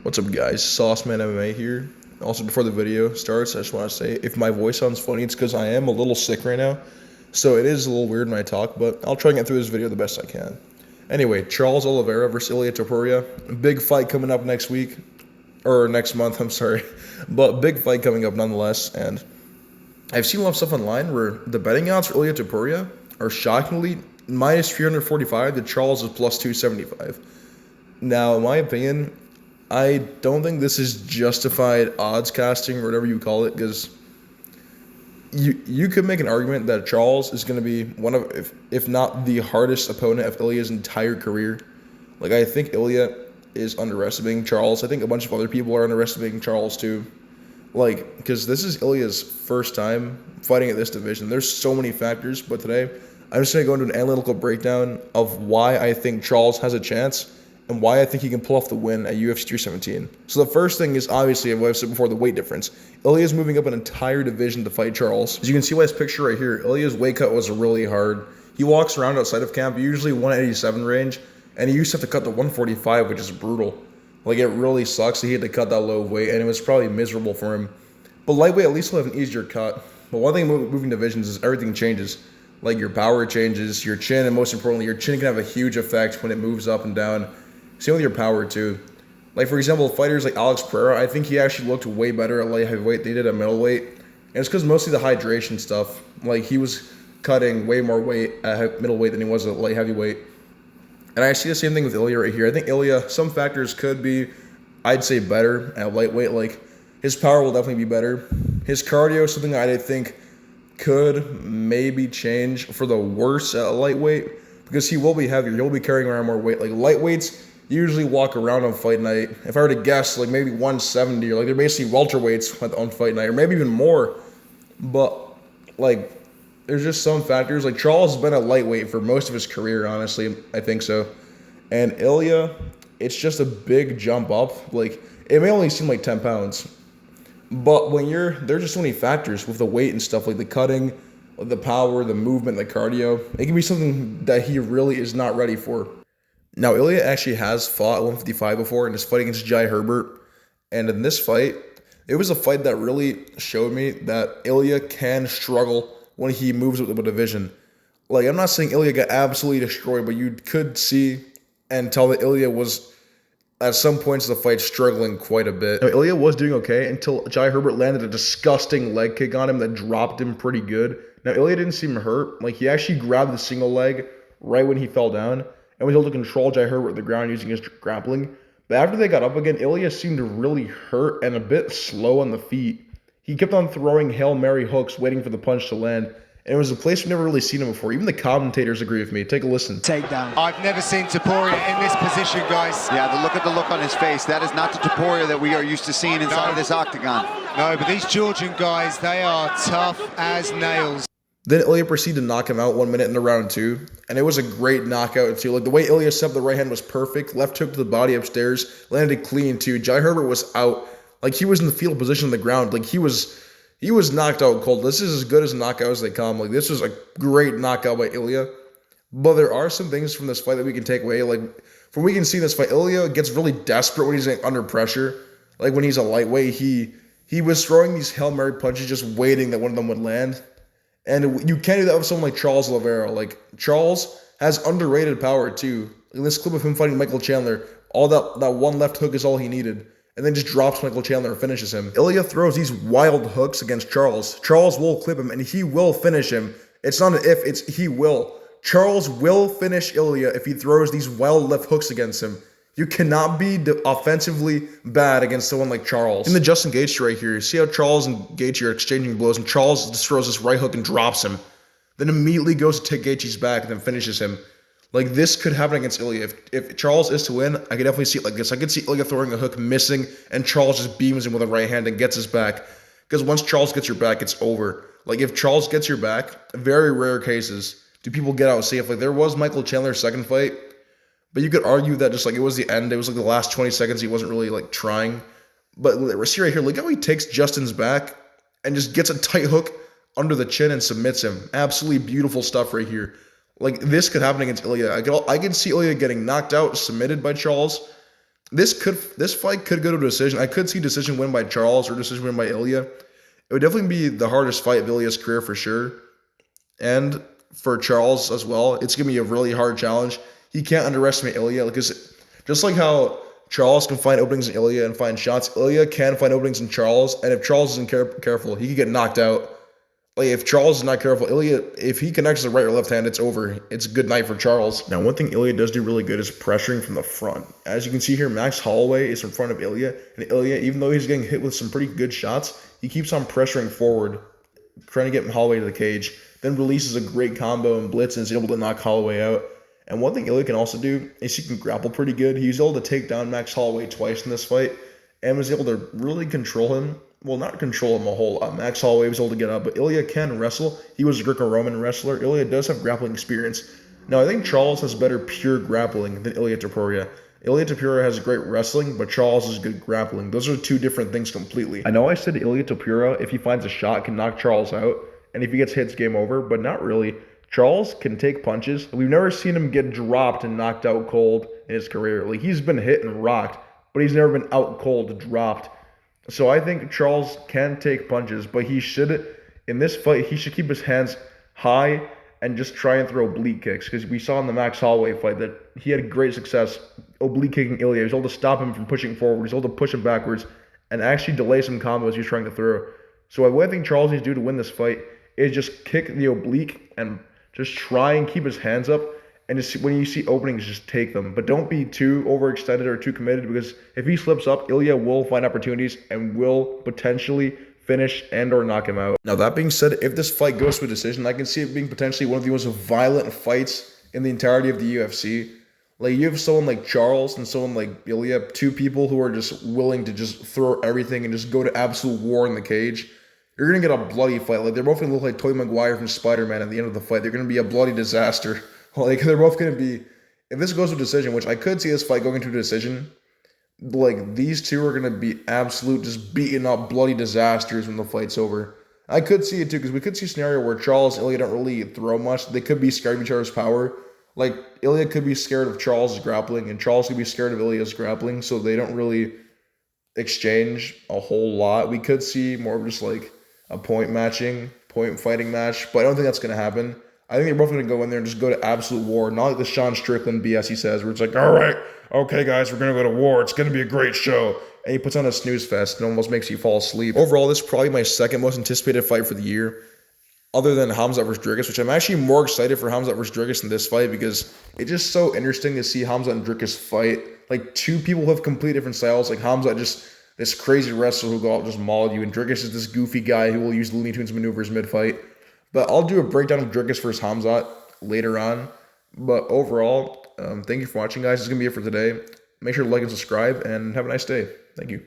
What's up, guys? Sauceman MMA here. Also, before the video starts, I just want to say if my voice sounds funny, it's because I am a little sick right now. So it is a little weird when I talk, but I'll try and get through this video the best I can. Anyway, Charles Oliveira versus Illia Topuria. Big fight coming up next week. Or next month, I'm sorry. But big fight coming up nonetheless. And I've seen a lot of stuff online where the betting odds for Illia Topuria are shockingly minus 345 to Charles is plus 275. Now, in my opinion, I don't think this is justified odds casting or whatever you call it, because you could make an argument that Charles is going to be one of, if not the hardest opponent of Illia's entire career. Like, I think Illia is underestimating Charles. I think a bunch of other people are underestimating Charles too. Like, because this is Illia's first time fighting at this division. There's so many factors, but today I'm just going to go into an analytical breakdown of why I think Charles has a chance and why I think he can pull off the win at UFC 317. So the first thing is obviously, what I've said before, the weight difference. Illia is moving up an entire division to fight Charles. As you can see by this picture right here, Illia's weight cut was really hard. He walks around outside of camp, usually 187 range, and he used to have to cut to 145, which is brutal. Like, it really sucks that he had to cut that low weight, and it was probably miserable for him. But lightweight at least will have an easier cut. But one thing about moving divisions is everything changes. Like, your power changes, your chin, and most importantly, your chin can have a huge effect when it moves up and down. Same with your power too. Like, for example, fighters like Alex Pereira, I think he actually looked way better at light heavyweight than he did at middleweight. And it's because mostly the hydration stuff. Like, he was cutting way more weight at middleweight than he was at light heavyweight. And I see the same thing with Illia right here. I think Illia, some factors could be, I'd say, better at lightweight. Like, his power will definitely be better. His cardio is something I think could maybe change for the worse at lightweight, because he will be heavier. He'll be carrying around more weight. Like, lightweights usually walk around on fight night, if I were to guess, like maybe 170, or like they're basically welterweights on fight night, or maybe even more. But like, there's just some factors. Like, Charles has been a lightweight for most of his career, honestly, I think so. And Illia, it's just a big jump up. Like, it may only seem like 10 pounds, but when there's just so many factors with the weight and stuff, like the cutting, the power, the movement, the cardio. It can be something that he really is not ready for. Now, Illia actually has fought at 155 before in his fight against Jai Herbert. And in this fight, it was a fight that really showed me that Illia can struggle when he moves up the division. Like, I'm not saying Illia got absolutely destroyed, but you could see and tell that Illia was, at some points of the fight, struggling quite a bit. Now, Illia was doing okay until Jai Herbert landed a disgusting leg kick on him that dropped him pretty good. Now, Illia didn't seem hurt. Like, he actually grabbed the single leg right when he fell down and was able to control Jai Herbert at the ground using his grappling. But after they got up again, Illia seemed really hurt and a bit slow on the feet. He kept on throwing Hail Mary hooks, waiting for the punch to land. And it was a place we've never really seen him before. Even the commentators agree with me. Take a listen. Takedown. I've never seen Topuria in this position, guys. Yeah, look at the look on his face. That is not the Topuria that we are used to seeing inside of this octagon. No, but these Georgian guys, they are tough as nails. Then Illia proceeded to knock him out 1 minute into round two. And it was a great knockout too. Like, the way Illia set up the right hand was perfect. Left hook to the body upstairs. Landed clean too. Jai Herbert was out. Like, he was in the fetal position on the ground. Like, he was knocked out cold. This is as good as a knockout as they come. Like, this was a great knockout by Illia. But there are some things from this fight that we can take away. Like, from what we can see in this fight, Illia gets really desperate when he's under pressure. Like, when he's a lightweight, he was throwing these Hail Mary punches, just waiting that one of them would land. And you can't do that with someone like Charles Oliveira. Like, Charles has underrated power too. In this clip of him fighting Michael Chandler, all that one left hook is all he needed. And then just drops Michael Chandler and finishes him. Illia throws these wild hooks against Charles. Charles will clip him, and he will finish him. It's not an if, it's he will. Charles will finish Illia if he throws these wild left hooks against him. You cannot be offensively bad against someone like Charles. In the Justin Gaethje right here, see how Charles and Gaethje are exchanging blows, and Charles just throws this right hook and drops him. Then immediately goes to take Gaethje's back and then finishes him. Like, this could happen against Illia. If Charles is to win, I could definitely see it like this. I could see Illia throwing a hook, missing, and Charles just beams him with a right hand and gets his back. Because once Charles gets your back, it's over. Like, if Charles gets your back, very rare cases do people get out safe. Like, there was Michael Chandler's second fight, but you could argue that just like it was the end. It was like the last 20 seconds. He wasn't really like trying. But see right here, look how he takes Justin's back and just gets a tight hook under the chin and submits him. Absolutely beautiful stuff right here. Like, this could happen against Illia. I could see Illia getting knocked out, submitted by Charles, This fight could go to a decision. I could see decision win by Charles or decision win by Illia. It would definitely be the hardest fight of Illia's career for sure. And for Charles as well, it's going to be a really hard challenge. He can't underestimate Illia because just like how Charles can find openings in Illia and find shots, Illia can find openings in Charles. And if Charles isn't careful, he could get knocked out. Like if Charles is not careful, Illia, if he connects the right or left hand, it's over. It's a good night for Charles. Now, one thing Illia does do really good is pressuring from the front. As you can see here, Max Holloway is in front of Illia. And Illia, even though he's getting hit with some pretty good shots, he keeps on pressuring forward, trying to get Holloway to the cage. Then releases a great combo and blitz and is able to knock Holloway out. And one thing Illia can also do is he can grapple pretty good. He was able to take down Max Holloway twice in this fight and was able to really control him. Well, not control him a whole lot. Max Holloway was able to get up, but Illia can wrestle. He was a Greco-Roman wrestler. Illia does have grappling experience. Now, I think Charles has better pure grappling than Illia Topuria. Illia Topuria has great wrestling, but Charles is good grappling. Those are two different things completely. I know I said Illia Topuria, if he finds a shot, can knock Charles out, and if he gets hit, it's game over, but not really. Charles can take punches. We've never seen him get dropped and knocked out cold in his career. Like, he's been hit and rocked, but he's never been out cold, dropped. So I think Charles can take punches, but he should, in this fight, he should keep his hands high and just try and throw oblique kicks. Because we saw in the Max Holloway fight that he had great success oblique kicking Illia. He was able to stop him from pushing forward. He was able to push him backwards and actually delay some combos he was trying to throw. So what I think Charles needs to do to win this fight is just kick the oblique and just try and keep his hands up. And just when you see openings, just take them. But don't be too overextended or too committed, because if he slips up, Illia will find opportunities and will potentially finish and or knock him out. Now, that being said, if this fight goes to a decision, I can see it being potentially one of the most violent fights in the entirety of the UFC. Like, you have someone like Charles and someone like Illia, two people who are just willing to just throw everything and just go to absolute war in the cage. You're going to get a bloody fight. Like, they're both going to look like Tobey Maguire from Spider-Man at the end of the fight. They're going to be a bloody disaster. Like, they're both going to be, if this goes to a decision, which I could see this fight going into a decision, like, these two are going to be absolute, just beating up bloody disasters when the fight's over. I could see it too, because we could see a scenario where Charles and Illia don't really throw much. They could be scared of each other's power. Like, Illia could be scared of Charles' grappling, and Charles could be scared of Illia's grappling, so they don't really exchange a whole lot. We could see more of just like a point fighting match, but I don't think that's going to happen. I think they're both going to go in there and just go to absolute war, not like the Sean Strickland BS he says, where it's like, all right, okay, guys, we're going to go to war. It's going to be a great show. And he puts on a snooze fest and almost makes you fall asleep. Overall, this is probably my second most anticipated fight for the year, other than Khamzat versus Dricus, which I'm actually more excited for Khamzat versus Dricus than this fight, because it's just so interesting to see Khamzat and Dricus fight. Like, two people who have completely different styles. Like, Khamzat just this crazy wrestler who go out and just maul you, and Dricus is this goofy guy who will use Looney Tunes maneuvers mid-fight. But I'll do a breakdown of Dricus versus Khamzat later on. But overall, thank you for watching, guys. This is going to be it for today. Make sure to like and subscribe, and have a nice day. Thank you.